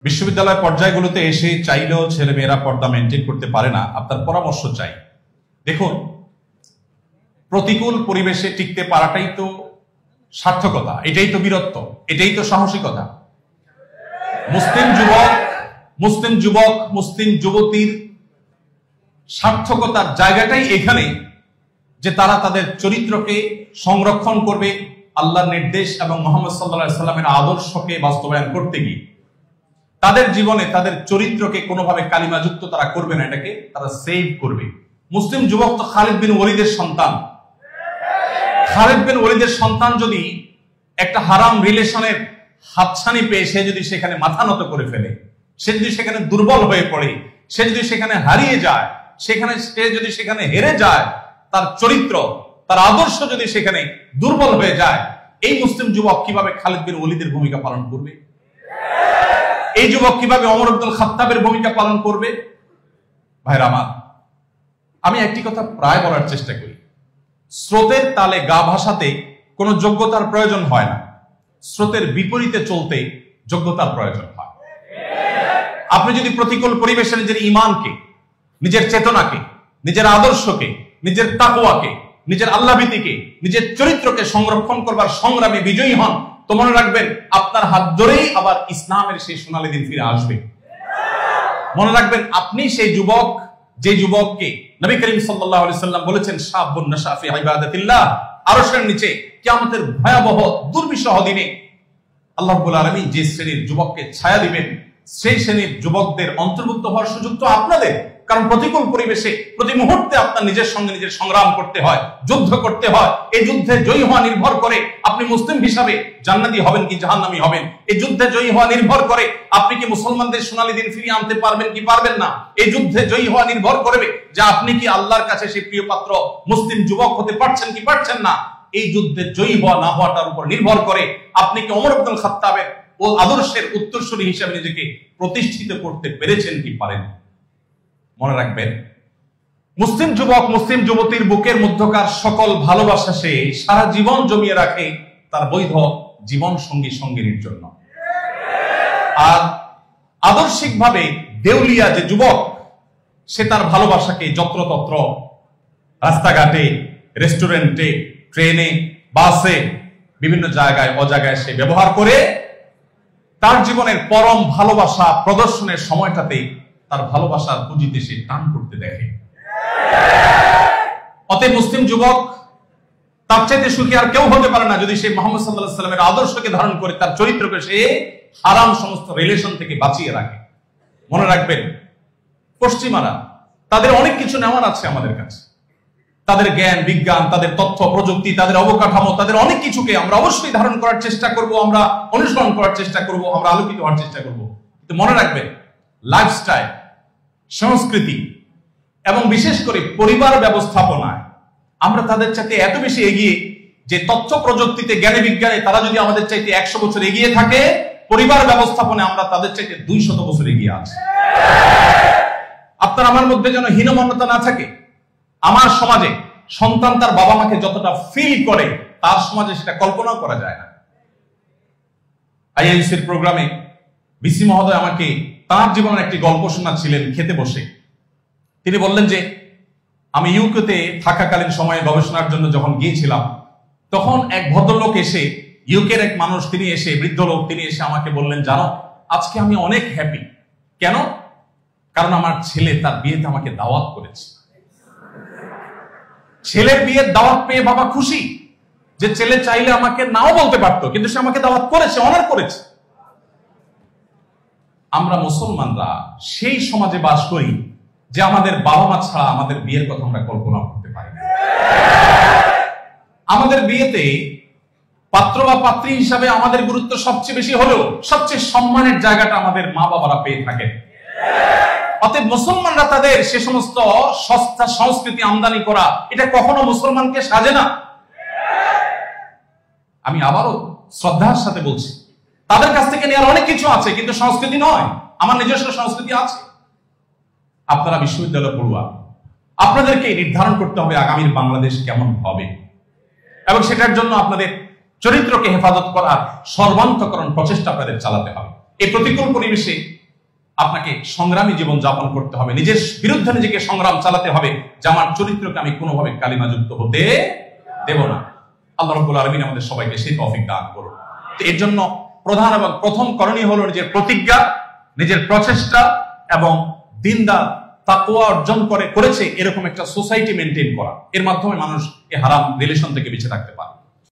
বিশ্ববিদ্যালয় পর্যায়গুলোতে এসে চাইলেও ছেলেমেয়েরা পর্দা মেনটেন করতে পারে না। আপনার পরামর্শ চাই। দেখুন, প্রতিকূল পরিবেশে টিকতে পারাটাই তো সার্থকতা, এটাই তো বীরত্ব, এটাই তো সাহসিকতা। মুসলিম যুবক মুসলিম যুবতীর সার্থকতার জায়গাটাই এখানে যে তারা তাদের চরিত্রকে সংরক্ষণ করবে আল্লাহর নির্দেশ এবং মুহাম্মদ সাল্লাল্লাহু আলাইহি সাল্লামের আদর্শকে বাস্তবায়ন করতে গিয়ে। তাদের জীবনে তাদের চরিত্রকে কোনোভাবে কালিমাযুক্ত তারা করবে না, এটাকে তারা সেভ করবে। মুসলিম যুবক তো খালিদ বিন ওয়ালিদের সন্তান। খালিদ বিন ওয়ালিদের সন্তান যদি একটা হারাম রিলেশনের হাতছানি পেয়ে সে যদি সেখানে মাথা নত করে ফেলে, সে যদি সেখানে দুর্বল হয়ে পড়ে, সে যদি সেখানে হারিয়ে যায়, সে যদি সেখানে হেরে যায়, তার চরিত্র তার আদর্শ যদি সেখানে দুর্বল হয়ে যায়, এই মুসলিম যুবক কিভাবে খালিদ বিন ওয়ালিদের ভূমিকা পালন করবে? এই যুবক কিভাবে ওমর ইবনুল খাত্তাবের ভূমিকা পালন করবে? ভাইরা আমার, আমি একটি কথা প্রায় বলার চেষ্টা করি, স্রোতের তালে গা ভাসাতে কোনো যোগ্যতার প্রয়োজন হয় না, স্রোতের বিপরীতে চলতে যোগ্যতার প্রয়োজন হয়। আপনি যদি প্রতিকূল পরিবেশে নিজের ঈমানকে, নিজের চেতনাকে, নিজের আদর্শকে, নিজের তাকওয়াকে, নিজের আল্লাহভীতিকে, নিজের চরিত্রকে সংরক্ষণ করবার সংগ্রামে বিজয়ী হন, তো মনে রাখবেন আপনার হাত ধরেই আবার ইসলামের সেই সোনালী দিন ফিরে আসবে। মনে রাখবেন আপনি সেই যুবক, যে যুবককে নবী করিম সাল্লাল্লাহু আলাইহি সাল্লাম বলেছেন শাবুন নাশা ফি ইবাদাতিল্লাহ, আরশের নিচে কিয়ামতের ভয়াবহ দুর্বিষহ দিনে আল্লাহ রাব্বুল আলামিন যে শ্রেণীর যুবককে ছায়া দিবেন, সেই শ্রেণীর যুবকদের অন্তর্ভুক্ত হওয়ার সুযোগ তো আপনাদের। কারণ প্রতিকূল পরিবেশে প্রতি মুহূর্তে আপনার নিজের সঙ্গে নিজের সংগ্রাম করতে হয়, যুদ্ধ করতে হয়। এই যুদ্ধে জয়ী হওয়া নির্ভর করে আপনি মুসলিম হিসাবে জান্নাতি হবেন কি জাহান্নামী হবেন। এই যুদ্ধে জয়ী হওয়া নির্ভর করে আপনি কি মুসলমানদের সোনালী দিন ফিরিয়ে আনতে পারবেন কি পারবেন না। এই যুদ্ধে জয়ী হওয়া নির্ভর করবে যে আপনি কি আল্লাহর কাছে সেই প্রিয় পাত্র মুসলিম যুবক হতে পারছেন কি পারছেন না। এই যুদ্ধে জয়ী হওয়া না হওয়াটার উপর নির্ভর করে আপনি কি ওমর ইবনুল খাত্তাবের ও আদর্শের উত্তরসূরি হিসেবে নিজেকে প্রতিষ্ঠিত করতে পেরেছেন কি পারেন। মনে রাখবেন, মুসলিম যুবক মুসলিম যুবতীর বুকের মধ্যকার সকল ভালোবাসা সে সারা জীবন জমিয়ে রাখে তার বৈধ জীবন সঙ্গী সঙ্গিনীর জন্য। আর আদর্শিকভাবে দেউলিয়া যে যুবক, সে তার ভালোবাসাকে যত্রতত্র রাস্তাঘাটে, রেস্টুরেন্টে, ট্রেনে, বাসে, বিভিন্ন জায়গায় অজায়গায় সে ব্যবহার করে তার জীবনের পরম ভালোবাসা প্রদর্শনের সময়টাতে তার ভালোবাসার পুঁজিতে সে টান করতে দেখে। অতএব মুসলিম যুবক তার চাইতে সুখী আর কেউ হতে পারে না যদি সে মুহাম্মদ সাল্লাল্লাহু আলাইহি সাল্লামের আদর্শকে ধারণ করে তার চরিত্রকে সে হারাম সমস্ত রিলেশন থেকে বাঁচিয়ে রাখে। মনে রাখবেন, পশ্চিমারা তাদের অনেক কিছু নেওয়ার আছে আমাদের কাছে, তাদের জ্ঞান বিজ্ঞান, তাদের তথ্য প্রযুক্তি, তাদের অবকাঠামো, তাদের অনেক কিছুকে আমরা অবশ্যই ধারণ করার চেষ্টা করব, আমরা অনুসরণ করার চেষ্টা করব, আমরা আলোকিত হওয়ার চেষ্টা করব। কিন্তু মনে রাখবেন, লাইফস্টাইল, সংস্কৃতি এবং বিশেষ করে পরিবার ব্যবস্থাপনায় আমরা তাদের চাইতে এত বেশি এগিয়ে যে তথ্য প্রযুক্তিতে, জ্ঞানে বিজ্ঞানে তারা যদি আমাদের চাইতে 100 বছর এগিয়ে থাকে, পরিবার ব্যবস্থাপনায় আমরা তাদের চাইতে 200 বছর এগিয়ে আছি। আপনার আমার মধ্যে যেন হীনমন্যতা না থাকে। আমার সমাজে সন্তান তার বাবা মাকে যতটা ফিল করে, তার সমাজে সেটা কল্পনাও করা যায় না। আইআইসির প্রোগ্রামে বিসি মহোদয় আমাকে তার জীবনের একটি গল্প শোনাচ্ছিলেন খেতে বসে। তিনি বললেন যে আমি ইউকেতে থাকাকালীন সময়ে গবেষণার জন্য যখন গিয়েছিলাম, তখন এক ভদ্রলোক এসে, ইউকের এক মানুষ, তিনি এসে, বৃদ্ধ লোক, তিনি এসে আমাকে বললেন, জানো আজকে আমি অনেক হ্যাপি। কেন? কারণ আমার ছেলে তার বিয়েতে আমাকে দাওয়াত করেছে। ছেলের বিয়ের দাওয়াত পেয়ে বাবা খুশি, যে ছেলে চাইলে আমাকে নাও বলতে পারতো, কিন্তু সে আমাকে দাওয়াত করেছে, অনার করেছে। আমরা মুসলমানরা সেই সমাজে বাস করি যে আমাদের বাবা মা ছাড়া আমাদের বিয়ের কথা আমরা কল্পনা করতে পারি না। আমাদের বিয়েতে পাত্র বা পাত্রী হিসাবে আমাদের গুরুত্ব সবচেয়ে বেশি হলেও সবচেয়ে সম্মানের জায়গাটা আমাদের মা বাবারা পেয়ে থাকেন। অতএব মুসলমানরা তাদের সে সমস্ত সস্তা সংস্কৃতি আমদানি করা, এটা কখনো মুসলমানকে সাজে না। আমি আবারও শ্রদ্ধার সাথে বলছি, তাদের কাছ থেকে নেওয়ার অনেক কিছু আছে, কিন্তু সংস্কৃতি নয়। আমার নিজস্ব সংস্কৃতি আছে। আপনারা বিশ্ববিদ্যালয় পড়ুয়া, আপনাদেরকে নির্ধারণ করতে হবে আগামীর বাংলাদেশ কেমন হবে, এবং সেটার জন্য আপনাদের চরিত্রকে হেফাজত করার সর্বান্তকরণ প্রচেষ্টা আপনাদের চালাতে হবে। এই প্রতিকূল পরিবেশে আপনাকে সংগ্রামী জীবন যাপন করতে হবে, নিজের বিরুদ্ধে নিজেকে সংগ্রাম চালাতে হবে যে আমার চরিত্রকে আমি কোনোভাবে কালিমাযুক্ত হতে দেব না। আল্লাহ রাব্বুল আলামিন আমাদের সবাইকে সেই তৌফিক দান করুন। তো এর জন্য প্রধান এবং প্রথম করণীয় হলো নিজের প্রতিজ্ঞা, নিজের প্রচেষ্টা এবং দিনদার তাকওয়া অর্জন করেছে এরকম একটা সোসাইটি মেনটেন করা। এর মাধ্যমে মানুষ এই হারাম রিলেশন থেকে বেঁচে থাকতে পারে।